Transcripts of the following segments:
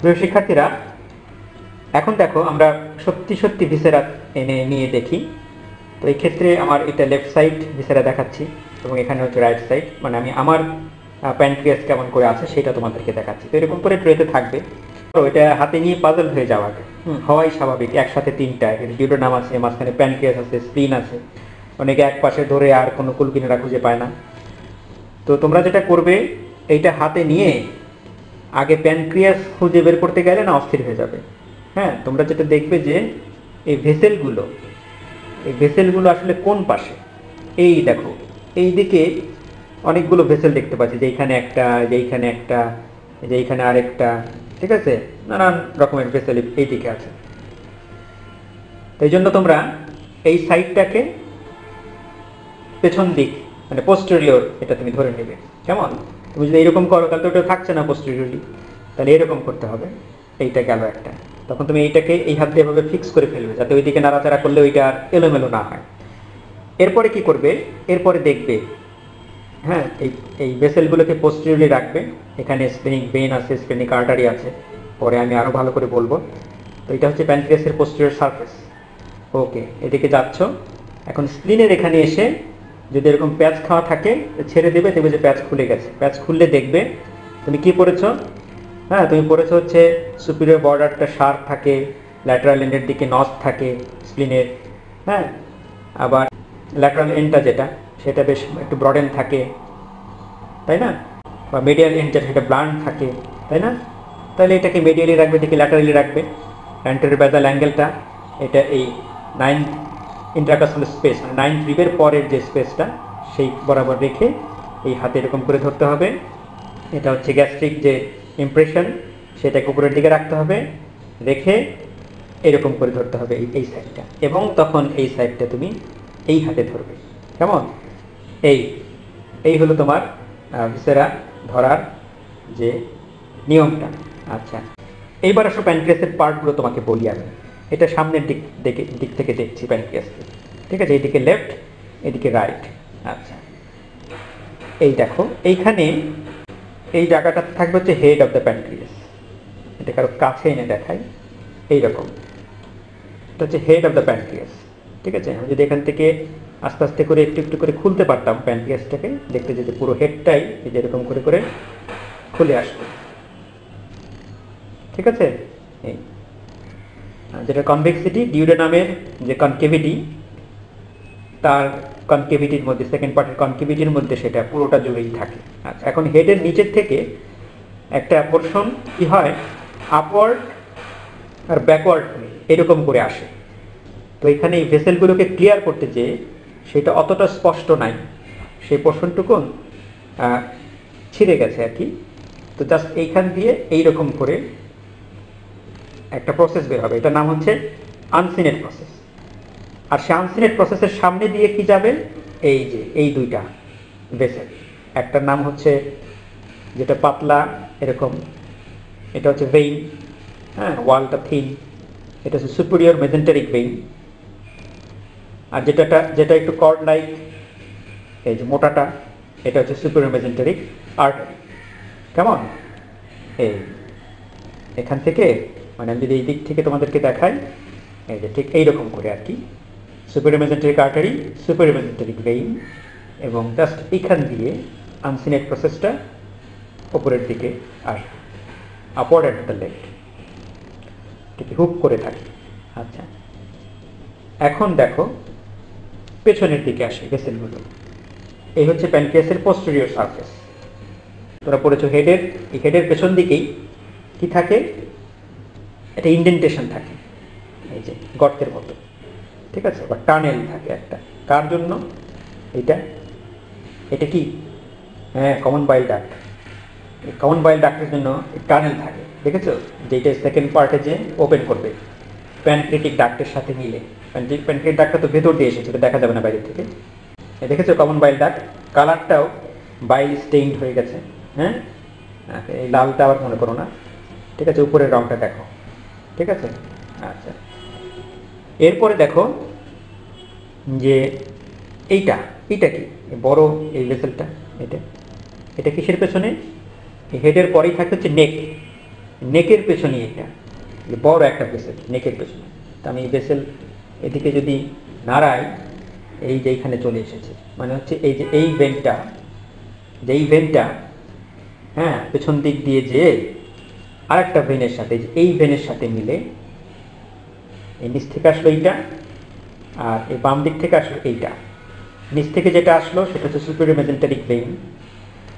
প্রিয় শিক্ষার্থীরা, এখন দেখো আমরা সত্যি সত্যি ভিসেরা এনে নিয়ে দেখি। তো এই ক্ষেত্রে আমার এটা লেফট সাইড ভিসেরা দেখাচ্ছি এবং এখানে হচ্ছে রাইট সাইড, মানে আমি আমার প্যানক্রিয়াস কেমন করে আছে সেটা তোমাদেরকে দেখাচ্ছি। তো এরকম করে ট্রেতে থাকবে। তো এটা হাতে নিয়ে পাজল হয়ে যাওয়া হওয়াই স্বাভাবিক। একসাথে তিনটা, ডিউডোনাম আছে, মাঝখানে প্যানক্রিয়াস আছে, স্প্লিন আছে, অনেকে এক পাশে ধরে আর কোনো কুলকিনারা খুঁজে পায় না। তো তোমরা যেটা করবে, এইটা হাতে নিয়ে আগে প্যানক্রিয়াস খুঁজে বের করতে গেলে না অস্থির হয়ে যাবে। হ্যাঁ, তোমরা যেটা দেখবে যে এই ভেসেলগুলো আসলে কোন পাশে। এই দেখো, এই দিকে অনেকগুলো ভেসেল দেখতে পাচ্ছি, যে এইখানে একটা, যে এইখানে একটা, যে এইখানে আরেকটা, ঠিক আছে, নানান রকমের ভেসেল এই দিকে আছে। এই জন্য তোমরা এই সাইডটাকে পেছন দিক, মানে পোস্টেরিয়র, এটা তুমি ধরে নেবে। কেমন? তুমি যদি এরকম করো তাহলে তো ওটা থাকছে না পোস্টেরিয়রলি, তাহলে এরকম করতে হবে। এইটা গেল একটা, তখন তুমি এইটাকে এই হাত দিয়ে এভাবে ফিক্স করে ফেলবে, যাতে ওইদিকে নাড়াচাড়া করলে ওইটা আর এলোমেলো না হয়। এরপরে কি করবে, এরপরে দেখবে, হ্যাঁ, এই ভেসেলগুলোকে পোস্টেরিয়রলি রাখবে। এখানে স্প্লেনিক ভেইন আছে, স্প্লেনিক আর্টারি আছে, পরে আমি আরও ভালো করে বলবো। তো এটা হচ্ছে প্যানক্রিয়াসের পোস্টেরিয়র সারফেস। ওকে, এদিকে যাচ্ছ। এখন স্প্লিনের এখানে এসে যদি এরকম প্যাচ খাওয়া থাকে ছেড়ে দেবে, দেখবে যে প্যাচ খুলে গেছে। প্যাচ খুললে দেখবে তুমি কি পড়েছ। হ্যাঁ, তুমি পড়েছ হচ্ছে সুপিরিয়র বর্ডারটা শার্প থাকে, ল্যাটারাল এন্ডের দিকে নস থাকে স্প্লিনের। হ্যাঁ, আবার ল্যাটারাল এন্ডটা যেটা, সেটা বেশ একটু ব্রডেন থাকে, তাই না? বা মিডিয়াল এন্ড যেটা, সেটা ব্লান্ট থাকে, তাই না? তাহলে এটাকে মিডিয়ালি রাখবে, এটাকে ল্যাটারালি রাখবে। অ্যান্টেরিয়র বেসাল অ্যাঙ্গেলটা, এটা এই 9 ইন্ট্রাকাসল স্পেস, মানে 9 রিবের পরের যে স্পেসটা, সেই বরাবর রেখে এই হাতে এরকম করে ধরতে হবে। এটা হচ্ছে গ্যাস্ট্রিক যে ইমপ্রেশন, সেটাকে উপরের দিকে রাখতে হবে, রেখে এরকম করে ধরতে হবে এই সাইডটা, এবং তখন এই সাইডটা তুমি এই হাতে ধরবে। কেমন? এই হলো তোমার ভিসেরা ধরার যে নিয়মটা। আচ্ছা, এইবার আসো প্যানক্রিয়াসের পার্টগুলো তোমাকে বলি আমি। এটা সামনের দিক থেকে দেখছি প্যানক্রিয়াসকে, ঠিক আছে? এইদিকে লেফট, এদিকে রাইট। আচ্ছা, এই দেখো, এইখানে এই জায়গাটা থাকবে হচ্ছে হেড অফ দ্য প্যানক্রিয়াস। এটা কারো কাছে এনে দেখাই, এইরকম। এটা হচ্ছে হেড অফ দ্য প্যানক্রিয়াস, ঠিক আছে? আমি যদি এখান থেকে আস্তে আস্তে করে একটু একটু করে খুলতে পারতাম প্যানক্রিয়াসটাকে, দেখতে যেতে পুরো হেডটাই এই যে এরকম করে করে খুলে আসবে, ঠিক আছে? এই যেটা কনভেক্সিটি, ডিউডেনামের যে কনকেভিটি, তার কনকেভিটির মধ্যে, সেকেন্ড পার্টের কনকেভিটির মধ্যে সেটা পুরোটা জুড়েই থাকে। আচ্ছা, এখন হেডের নিচের থেকে একটা পোর্শন কি হয়, আপওয়ার্ড আর ব্যাকওয়ার্ড এরকম করে আসে। তো এখানে এই ভেসেলগুলোকে ক্লিয়ার করতে যে সেটা অতটা স্পষ্ট নাই, সেই পোর্শনটুকু ছিঁড়ে গেছে আর কি। তো জাস্ট এইখান দিয়ে এইরকম করে একটা প্রসেস বের হবে, এটার নাম হচ্ছে আনসিনেট প্রসেস। আর সে আনসিনেট প্রসেসের সামনে দিয়ে কি যাবে, এই যে এই দুইটা ভেসেল। একটার নাম হচ্ছে, যেটা পাতলা এরকম, এটা হচ্ছে ভেইন, হ্যাঁ, ওয়ালটা থিন, এটা হচ্ছে সুপিরিয়র মেজেন্টারিক ভেইন। আর যেটা একটু কর্ড লাইক, এই যে মোটাটা, এটা হচ্ছে সুপিরিয়র মেজেন্টারিক আর্টারি। কেমন? এই এখান থেকে, মানে আমি যদি এই দিক থেকে তোমাদেরকে দেখাই, এই যে ঠিক এইরকম করে আর কি, superior mesenteric artery, superior মেজেন্টারিক vein, এবং জাস্ট এইখান দিয়ে আনসিনেট প্রসেসটা উপরের দিকে আসবে, আপওয়ার্ড অ্যাট দ্য লেফট, ঠিক হুক করে থাকে। আচ্ছা, এখন দেখো পেছনের দিকে আসে ভেসেলগুলো। এই হচ্ছে প্যানক্রিয়াসের পোস্টেরিয়র সারফেস। তোমরা পড়েছো হেডের, এই হেডের পেছন দিকেই কি থাকে, একটা ইন্ডেন্টেশন থাকে, এই যে গর্তের মতো, ঠিক আছে? বা টানেল থাকে একটা। কার জন্য এটা কি? হ্যাঁ, কমন বাইল ডাক্ট। এই কমন বাইল ডাক্টের জন্য টানেল থাকে, দেখেছো? যেটা সেকেন্ড পার্টে যে ওপেন করবে প্যানক্রিয়াটিক ডাক্টের সাথে মিলে। প্যানক্রিয়াটিক ডাক্টটা তো ভেতর দিয়ে এসেছে, দেখা যাবে না বাইরে থেকে। দেখেছো কমন বাইল ডাক্ট? কালারটাও বাইল স্টেইনড হয়ে গেছে। হ্যাঁ, এই লালটা আবার মনে করো না, ঠিক আছে? উপরের রংটা দেখো, ঠিক আছে? আচ্ছা, এরপরে দেখো যে এইটা কি বড় এই ভেসেলটা, এটা কিসের পেছনে? হেডের পরেই থাকে হচ্ছে নেক। নেকের পেছনে এটা বড় একটা ভেসেল, নেকের পেছনে। তো আমি এই ভেসেল এদিকে যদি নাড়াই, এই যে এইখানে চলে এসেছে, মানে হচ্ছে এই যে এই ভেনটা, হ্যাঁ, পেছন দিক দিয়ে যে আরেকটা ভেনের সাথে, এই ভেনের সাথে মিলে এই নিচ থেকে আসলো এইটা, আর এই বাম দিক থেকে আসলো এইটা। নিচ থেকে যেটা আসলো সেটা হচ্ছে সুপিরিয়র মেজেন্টারিক ভেন,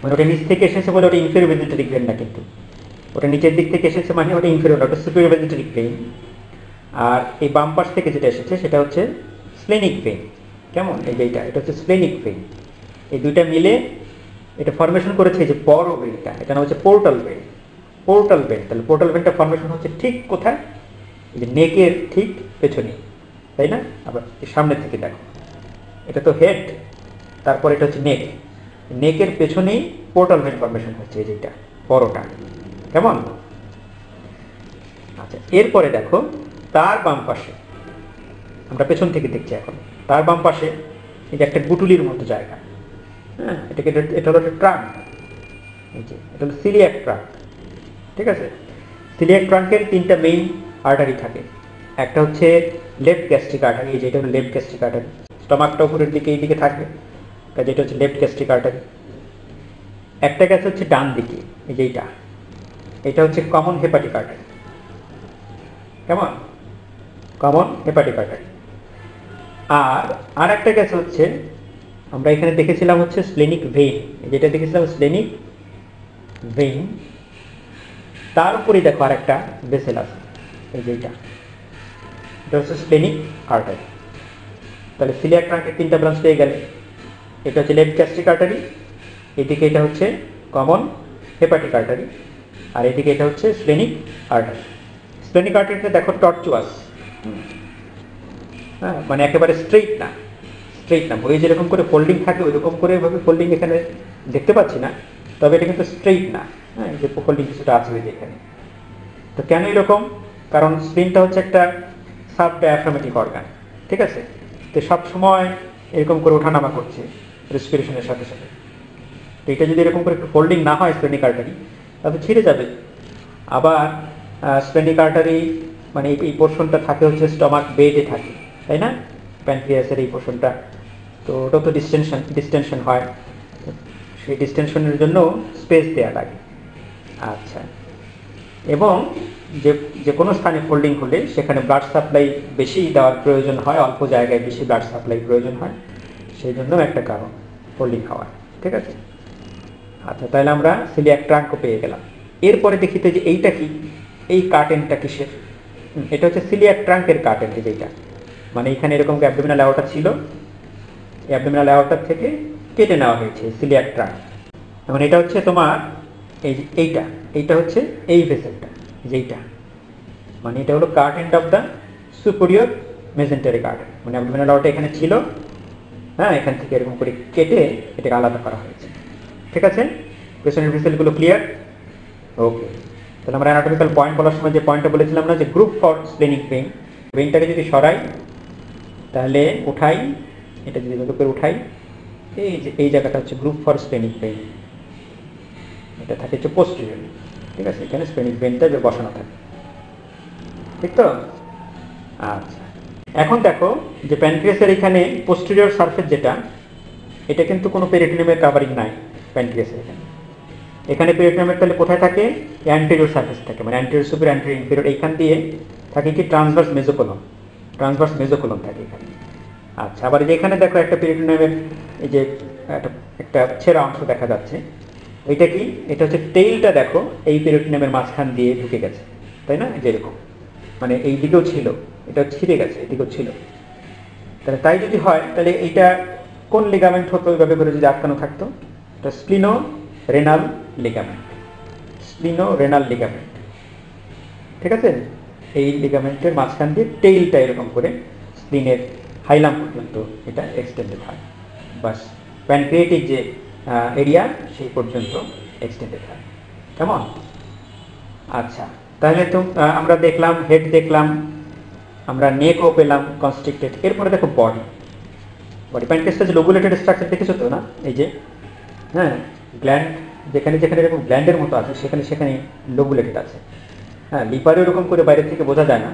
মানে ওটা নিচ থেকে এসেছে বলে ওটা ইনফেরিয়র মেজেন্টারিক ভেন না, কিন্তু ওটা নিচের দিক থেকে এসেছে মানে ওটা ইনফেরিয়র, ওটা সুপিরিয়র মেজেন্টারিক ভেন। আর এই বাম পাশ থেকে যেটা এসেছে সেটা হচ্ছে স্প্লেনিক ভেন। কেমন? এই যে এটা হচ্ছে স্প্লেনিক ভেন। এই দুইটা মিলে এটা ফরমেশন করেছে এই যে বড় ভেনটা, এটা নাম হচ্ছে পোর্টাল ভেন। তাহলে পোর্টাল ভেনটা ফরমেশন হচ্ছে ঠিক কোথায়? এই যে নেকের ঠিক পেছনে, তাই না? আবার সামনে থেকে দেখো, এটা তো হেড, তারপর এটা হচ্ছে নেক, নেকের পেছনেই পোর্টাল ভেন ফরমেশন হচ্ছে এই যেটা বড়টা। কেমন? আচ্ছা, এরপরে দেখো তার বাম পাশে, আমরা পেছন থেকে দেখছি এখন, তার বাম পাশে এই যে একটা গুটুলির মতো জায়গা, হ্যাঁ, এটা হলো একটা ট্রাঙ্ক, এই যে এটা হলো সিলিয়াক ট্রাঙ্ক। ঠিক আছে? সিলিয়াক ট্রাঙ্কের তিনটা মেইন আর্টারি থাকে। একটা হচ্ছে লেফট গ্যাস্ট্রিক আর্টারি, এই যে এটা হলো লেফট গ্যাস্ট্রিক আর্টারি, স্টমাকটা উপরের দিকে এই দিকে থাকবে, কাজে এটা হচ্ছে লেফট গ্যাস্ট্রিক আর্টারি। একটা গেছে হচ্ছে ডান দিকে, এই যে এটা হচ্ছে কমন হেপাটিক আর্টারি। কেমন? Common hepatic artery. আর একটা গেছে হচ্ছে, আমরা এখানে দেখেছিলাম হচ্ছে স্প্লেনিক ভেইন, যেটা দেখেছিলাম স্প্লেনিক ভেইন, তার উপরেই দেখো আর একটা ভেসেল আছে, এই যে এটা হচ্ছে স্প্লেনিক আর্টারি। তাহলে সিলিয়াক ট্রাঙ্কের তিনটা ব্রাঞ্চ পেয়ে গেলে, এটা হচ্ছে লেফট গ্যাস্ট্রিক আর্টারি, এদিকে এটা হচ্ছে কমন হেপাটিক আর্টারি, আর এদিকে এটা হচ্ছে স্প্লেনিক আর্টারি। স্প্লেনিক আর্টারিতে দেখো টর্চুয়াস, হ্যাঁ, মানে একেবারে স্ট্রেইট না, বইয়ে যেরকম করে ফোল্ডিং থাকে ওইরকম করে ভাবে ফোল্ডিং এখানে দেখতে পাচ্ছি না, তবে এটা কিন্তু স্ট্রেইট না, হ্যাঁ, যে ফোল্ডিং কিছুটা আছে ওই যে এখানে। তো কেন এরকম? কারণ স্প্লিনটা হচ্ছে একটা সাব ডায়াফ্রামেটিক অর্গান, ঠিক আছে? তো সবসময় এরকম করে ওঠানামা করছে রেসপিরেশনের সাথে সাথে। তো এটা যদি এরকম করে ফোল্ডিং না হয় স্প্লেনিক আর্টারি, তাহলে ছিঁড়ে যাবে। আবার স্প্লেনিক আর্টারি মানে এই পোর্শনটা থাকে হচ্ছে স্টমাক বেডে থাকে, তাই না? প্যানক্রিয়াসের এই পোর্শনটা, তো ওটা তো ডিস্টেনশন হয়, সেই ডিস্টেনশনের জন্য স্পেস দেওয়া লাগে। আচ্ছা, এবং যে কোনো স্থানে ফোল্ডিং হলে সেখানে ব্লাড সাপ্লাই বেশি দেওয়ার প্রয়োজন হয়, অল্প জায়গায় বেশি ব্লাড সাপ্লাই প্রয়োজন হয়, সেই জন্য একটা কারণ ফোল্ডিং হওয়ার। ঠিক আছে? আচ্ছা, তাহলে আমরা সিলিয়াক ট্রাঙ্কও পেয়ে গেলাম। এরপরে দেখিতে যে এইটা কি, এই কার্টেনটা কিসের? এটা হচ্ছে সিলিয়াক ট্রাঙ্কের কার্টেন, যেটা মানে এখানে এরকম অ্যাবডোমিনাল অ্যাওর্টা ছিল, এই অ্যাবডোমিনাল অ্যাওর্টা থেকে কেটে নেওয়া হয়েছে সিলিয়াক ট্রাঙ্ক। এখন এটা হচ্ছে তোমার এইটা হচ্ছে এই ভেসেলটা, যেইটা মানে এটা হলো cut end of the superior mesenteric artery, মানে অ্যাবডোমিনাল অ্যাওর্টা এখানে ছিল, হ্যাঁ, এখান থেকে এরকম করে কেটে এটাকে আলাদা করা হয়েছে। ঠিক আছে? পেছনের ভেসেলগুলো ক্লিয়ার? ওকে, তাহলে আমরা অ্যানাটমিক্যাল পয়েন্ট বলার সময় যে পয়েন্টটা বলেছিলাম না, যে গ্রুপ ফর স্প্লেনিক ভেইন, ভেইনটাকে যদি সরাই, তাহলে উঠাই, এটা যদি এভাবে করে উঠাই, এই জায়গাটা হচ্ছে গ্রুপ ফর স্প্লেনিক ভেইন, এটা থাকে হচ্ছে পোস্টেরিয়র। ঠিক আছে? এখানে স্প্লেনিক ভেইনটা বসানো থাকে, ঠিক তো? আচ্ছা, এখন দেখো যে প্যানক্রিয়াসের এখানে পোস্টেরিয়র সারফেস যেটা, এটা কিন্তু কোনো পেরিটোনিয়ামের কাভারিং নাই প্যানক্রিয়াসের এখানে পেরিটোনিয়ামের তাহলে কোথায় থাকে? অ্যান্টেরিয়র সারফেস থাকে, মানে অ্যান্টেরিয়র সুপিরিয়র, অ্যান্টেরিয়র ইনফেরিয়র, এইখান দিয়ে থাকে কি ট্রান্সভার্স মেজোকোলম থাকে এখানে। আচ্ছা, আবার যে এখানে দেখো একটা পেরিটোনিয়ামের এই যে একটা ছেঁড়া অংশ দেখা যাচ্ছে, এটা কি? এটা হচ্ছে টেইলটা, দেখো এই পেরিটোনিয়ামের মাঝখান দিয়ে ঢুকে গেছে, তাই না? যেরকম মানে এই দিকেও ছিল, এটা ছিঁড়ে গেছে, এদিকেও ছিল। তাহলে তাই যদি হয়, তাহলে এইটা কোন লিগামেন্ট হতো ওইভাবে করে যদি আটকানো থাকতো? এটা স্প্লিনো রেনাল লিগামেন্ট, ঠিক আছে? এই লিগামেন্টের মাঝখান দিয়ে টেইলটা এরকম করে স্প্লিনের হাইলাম পর্যন্ত এটা এক্সটেন্ডেড হয়, বাস প্যানক্রিয়েটিক যে এরিয়া সেই পর্যন্ত এক্সটেন্ডেড হয়। কেমন? আচ্ছা, তাহলে তো আমরা দেখলাম হেড, দেখলাম আমরা নেকও পেলাম কনস্ট্রিক্টেড। এরপরে দেখো বডি প্যানক্রিয়াসটা যে লোবুলেটেড স্ট্রাকচার দেখেছো তো না? এই যে, হ্যাঁ, গ্ল্যান্ড যেখানে যেখানে এরকম গ্ল্যান্ডের মতো আছে সেখানে লোবুলেটেড আছে, হ্যাঁ, লিভারে ওরকম করে বাইরে থেকে বোঝা যায় না,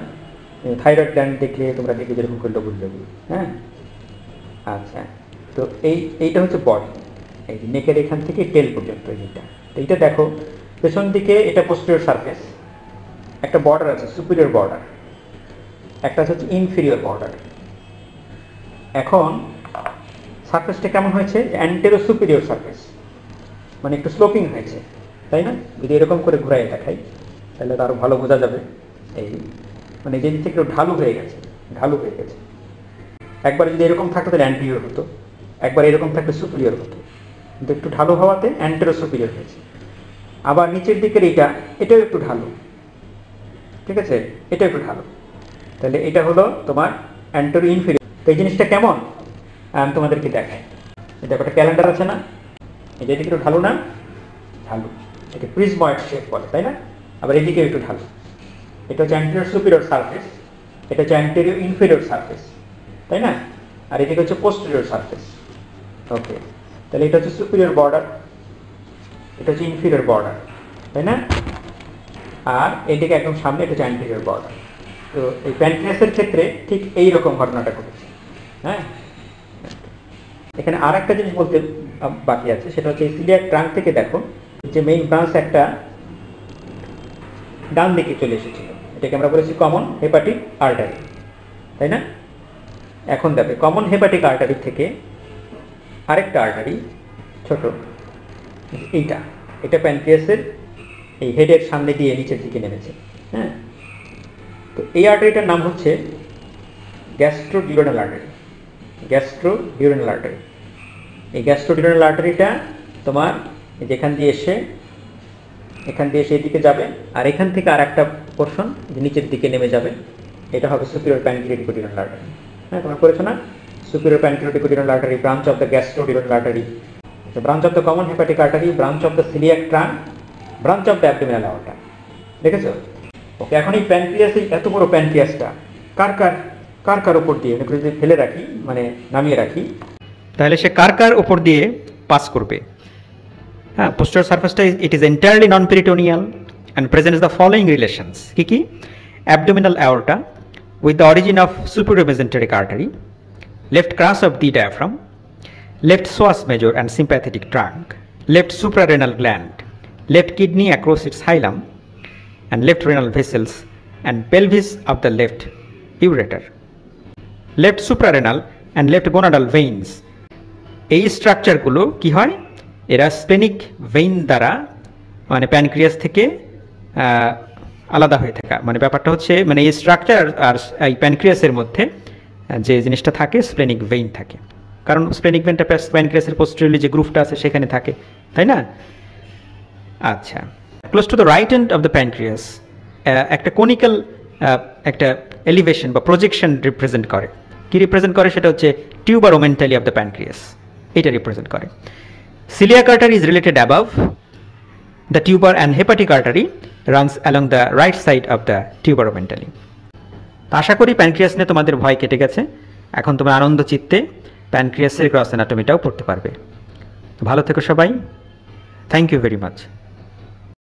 থাইরয়েড গ্ল্যান্ড দেখলে তোমরা দেখবে যেরকম করলে বুঝবে। হ্যাঁ, আচ্ছা, তো এইটা হচ্ছে বডি, এই নেকের এখান থেকে টেল পর্যন্ত এইটা। তো এইটা দেখো পেছন দিকে এটা পোস্টেরিয়র সারফেস, একটা বর্ডার আছে সুপিরিয়র বর্ডার, একটা হচ্ছে ইনফিরিয়র বর্ডার। এখন সারফেসটা কেমন হয়েছে? অ্যান্টেরো সুপিরিয়র সারফেস, মানে একটু স্লোপিং হয়েছে, তাই না? যদি এরকম করে ঘুরাই দেখাই তাহলে তো আরও ভালো বোঝা যাবে। এই মানে যেদিক থেকে একটু ঢালু হয়ে গেছে, ঢালু হয়ে গেছে। একবার যদি এরকম থাকতো তাহলে অ্যান্টিরিয়র হতো, একবার এরকম থাকলে সুপিরিয়র হতো, কিন্তু একটু ঢালু হওয়াতে অ্যান্টেরো সুপিরিয়র হয়েছে। আবার নিচের দিকের এটাও একটু ঢালু, ঠিক আছে, এটা একটু ঢালু, তাহলে এটা হলো তোমার অ্যান্টেরো ইনফিরিয়র। তো এই জিনিসটা কেমন আমি তোমাদেরকে দেখাই। এটা একটা ক্যালেন্ডার আছে না, এটা এদিকে একটু ঢালু না, ঢালু, এটা প্রিজময়েড শেপ বলে, তাই না? আবার এদিকে একটু ঢালু, এটা হচ্ছে অ্যান্টেরিয়র সুপিরিয়র সারফেস, এটা হচ্ছে অ্যান্টেরিয়র ইনফিরিয়র সারফেস, তাই না? আর এদিকে হচ্ছে পোস্টেরিয়র সারফেস। ওকে, তাহলে এটা হচ্ছে সুপিরিয়র বর্ডার, এটা হচ্ছে ইনফিরিয়র বর্ডার, তাই না? আর এদিকে একদম সামনে এটা হচ্ছে অ্যান্টেরিয়র বর্ডার। তো এই প্যানক্রিয়াসের ক্ষেত্রে ঠিক এই রকম ঘটনাটা ঘটেছে। হ্যাঁ, এখানে আর একটা জিনিস বলতে বাকি আছে, সেটা হচ্ছে এই সিলিয়াক ট্রাঙ্ক থেকে দেখো যে মেইন ব্রাঞ্চ একটা ডান দিকে চলে এসেছিল, এটাকে আমরা বলেছি কমন হেপাটিক আর্টারি, তাই না? এখন দেখো কমন হেপাটিক আর্টারি থেকে আরেকটা আর্টারি ছোট, এটা প্যানক্রিয়াসের এই হেডের সামনে দিয়ে নিচের দিকে নেমেছে। হ্যাঁ, তো এই আর্টারিটার নাম হচ্ছে গ্যাস্ট্রোডিউরেনাল আর্টারি। গ্যাস্ট্রোডিউরেনাল আর্টারি, এই গ্যাস্ট্রোডিউরেনাল আর্টারিটা তোমার যেখান দিয়ে এসে এদিকে যাবে, আর এখান থেকে আর একটা পোর্শন নিচের দিকে নেমে যাবে, এটা হবে সুপিরিয়র প্যানক্রিয়াটিক আর্টারি। হ্যাঁ, তোমরা করেছো না? Superior pancreatic artery, branch of the gastroduodenal artery, branch of the common hepatic artery, branch of the coeliac trunk, branch of the abdominal artery. দেখেছো? ওকে, এখন এই প্যানক্রিয়াস, এত বড় প্যানক্রিয়াসটা কার কার উপর দিয়ে যদি ফেলে রাখি, মানে নামিয়ে রাখি, তাহলে সে কার উপর দিয়ে পাস করবে? হ্যাঁ, পোস্টার সারফেসটা it is entirely non peritoneal and presents the following relations. কি? Abdominal aorta with the origin of superior mesenteric artery, left crus of the diaphragm, left psoas major and sympathetic trunk, left suprarenal gland, left kidney across its hilum, and left renal vessels and pelvis of the left ureter, left suprarenal and left gonadal veins. এই স্ট্রাকচারগুলো কি হয়? এরা splenic vein দ্বারা, মানে pancreas থেকে আলাদা হয়ে থাকা, মানে ব্যাপারটা হচ্ছে মানে এই স্ট্রাকচার আর এই প্যানক্রিয়াসের মধ্যে যে জিনিসটা থাকে স্প্লেনিক ভেইন থাকে, কারণ স্প্লেনিক ভেইনটা প্যানক্রিয়াসের পোস্টেরিয়রলি যে গ্রুভটা আছে সেখানে থাকে, তাই না? আচ্ছা, close to the right and of the pancreas একটা কোনিক্যাল একটা এলিভেশন বা প্রজেকশন রিপ্রেজেন্ট করে। কি রিপ্রেজেন্ট করে? সেটা হচ্ছে টিউবারোমেন্টালি অফ দ্য প্যানক্রিয়াস, এটা রিপ্রেজেন্ট করে। Coeliac artery is related above the tuber and hepatic artery runs along the right side of the tuberomentally. আশা করি প্যানক্রিয়াস নিয়ে তোমাদের ভয় কেটে গেছে, এখন তোমরা আনন্দ চিত্তে প্যানক্রিয়াসের গ্রস অ্যানাটমিটাও পড়তে পারবে। ভালো থেকো সবাই, থ্যাংক ইউ ভেরি মাচ।